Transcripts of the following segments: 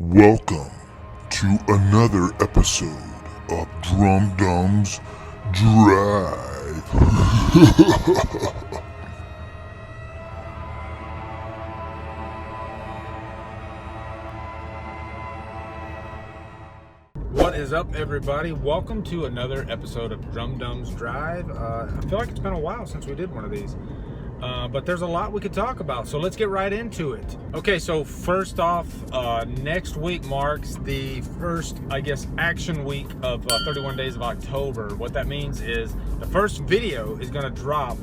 Welcome to another episode of Drumdums Drive. What is up, everybody? Welcome to another episode of Drumdums Drive. I feel like it's been a while since we did one of these, but there's a lot we could talk about, so let's get right into it. Okay, so first off, next week marks the first, action week of 31 Days of October. What that means is the first video is going to drop,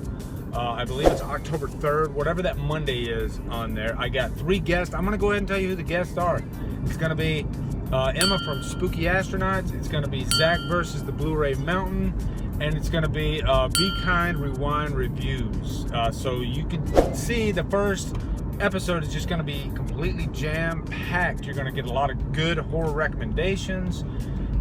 I believe it's October 3rd, whatever that Monday is on there. I got 3 guests. I'm going to go ahead and tell you who the guests are. It's going to be Emma from Spooky Astronauts. It's going to be Zach versus the Blu-ray Mountain, and it's going to be Be Kind Rewind Reviews. So you can see the first episode is just going to be completely jam-packed. You're going to get a lot of good horror recommendations.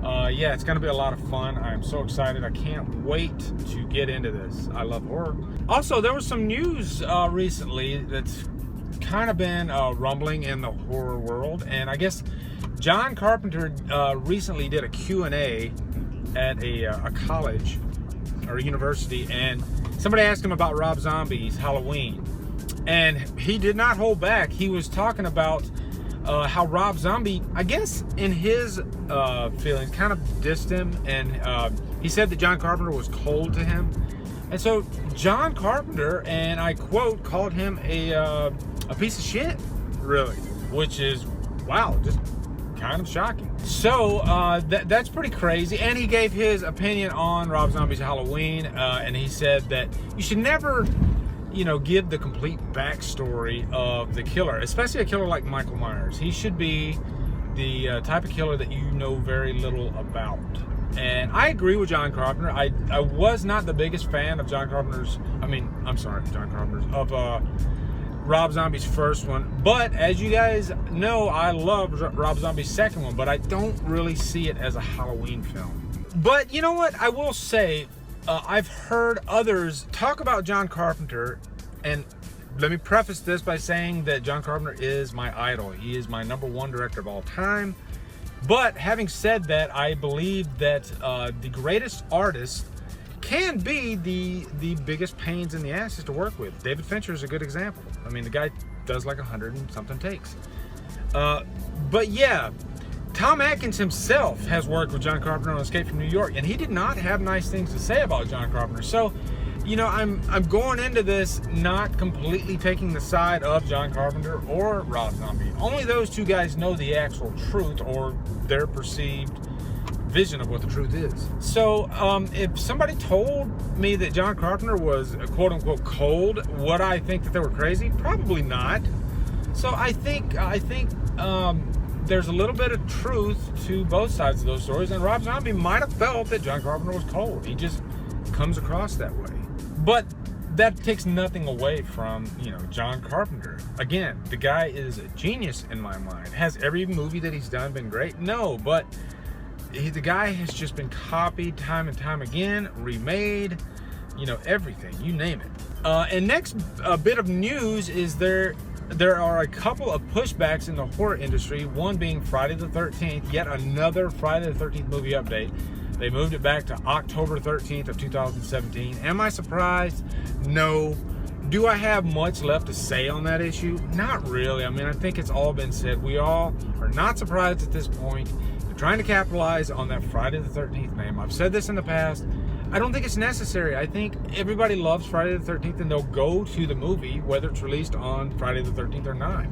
Yeah, it's going to be a lot of fun. I'm so excited. I can't wait to get into this. I love horror. Also, there was some news recently that's kind of been rumbling in the horror world, and I guess John Carpenter recently did a Q&A at a college or a university, and somebody asked him about Rob Zombie's Halloween, and he did not hold back. He was talking about how Rob Zombie, I guess in his feelings, kind of dissed him, and he said that John Carpenter was cold to him. And so John Carpenter, and I quote, called him a piece of shit, really, which is, wow, just kind of shocking. So that's pretty crazy. And he gave his opinion on Rob Zombie's Halloween, and he said that you should never, give the complete backstory of the killer, especially a killer like Michael Myers. He should be the type of killer that you know very little about. And I agree with John Carpenter. I was not the biggest fan of John Carpenter's, of Rob Zombie's first one, but as you guys know, I love Rob Zombie's second one, but I don't really see it as a Halloween film. But you know what? I will say, I've heard others talk about John Carpenter, and let me preface this by saying that John Carpenter is my idol. He is my #1 director of all time. But having said that, I believe that the greatest artist can be the biggest pains in the asses to work with. David Fincher is a good example. I mean, the guy does like 100 and something takes. But yeah, Tom Atkins himself has worked with John Carpenter on Escape from New York, and he did not have nice things to say about John Carpenter. So, I'm going into this not completely taking the side of John Carpenter or Rob Zombie. Only those two guys know the actual truth, or their perceived vision of what the truth is. So if somebody told me that John Carpenter was quote unquote cold, would I think that they were crazy? Probably not. So I think there's a little bit of truth to both sides of those stories, and Rob Zombie might have felt that John Carpenter was cold. He just comes across that way. But that takes nothing away from, John Carpenter. Again, the guy is a genius in my mind. Has every movie that he's done been great? No, but the guy has just been copied time and time again, remade, everything, you name it. And next bit of news is there are a couple of pushbacks in the horror industry, one being Friday the 13th, yet another Friday the 13th movie update. They moved it back to October 13th of 2017. Am I surprised? No. Do I have much left to say on that issue? Not really. I mean, I think it's all been said. We all are not surprised at this point. They're trying to capitalize on that Friday the 13th name. I've said this in the past. I don't think it's necessary. I think everybody loves Friday the 13th, and they'll go to the movie whether it's released on Friday the 13th or not.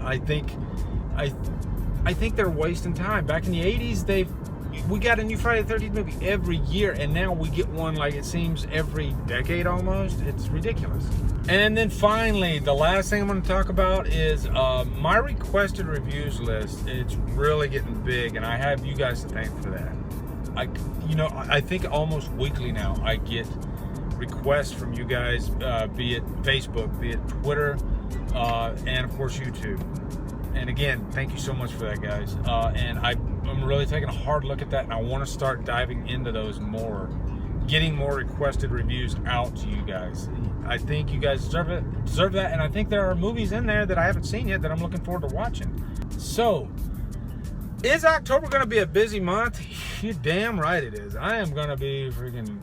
I think they're wasting time. Back in the 80s, we got a new Friday the 13th movie every year, and now we get one like it seems every decade almost. It's ridiculous. And then finally, the last thing I'm going to talk about is my requested reviews list. It's really getting big, and I have you guys to thank for that. I think almost weekly now I get requests from you guys, be it Facebook, be it Twitter, and of course YouTube. And again, thank you so much for that, guys. And I'm really taking a hard look at that, and I want to start diving into those more, getting more requested reviews out to you guys. I think you guys deserve that, and I think there are movies in there that I haven't seen yet that I'm looking forward to watching. So, is October going to be a busy month? You're damn right it is. I am going to be freaking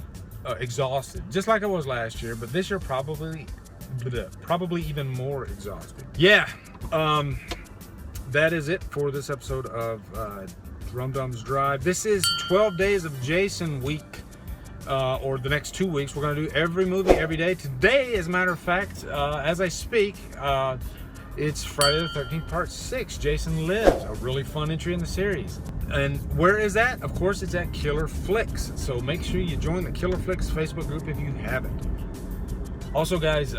exhausted, just like I was last year, but this year probably even more exhausted. Yeah, that is it for this episode of Drumdums Drive. This is 12 Days of Jason week, or the next 2 weeks. We're going to do every movie every day. Today, as a matter of fact, as I speak, it's Friday the 13th, part 6, Jason Lives, a really fun entry in the series. And where is that? Of course, it's at Killer Flicks. So make sure you join the Killer Flicks Facebook group if you haven't. Also, guys,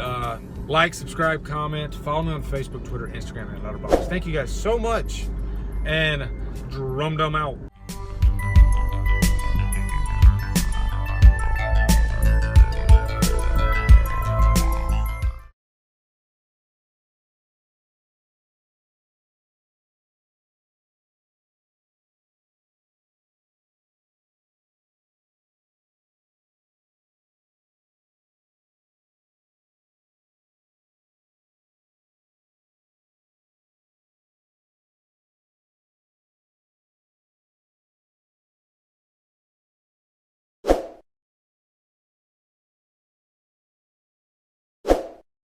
like, subscribe, comment, follow me on Facebook, Twitter, Instagram, and Letterboxd. Thank you guys so much, and Drumdum out.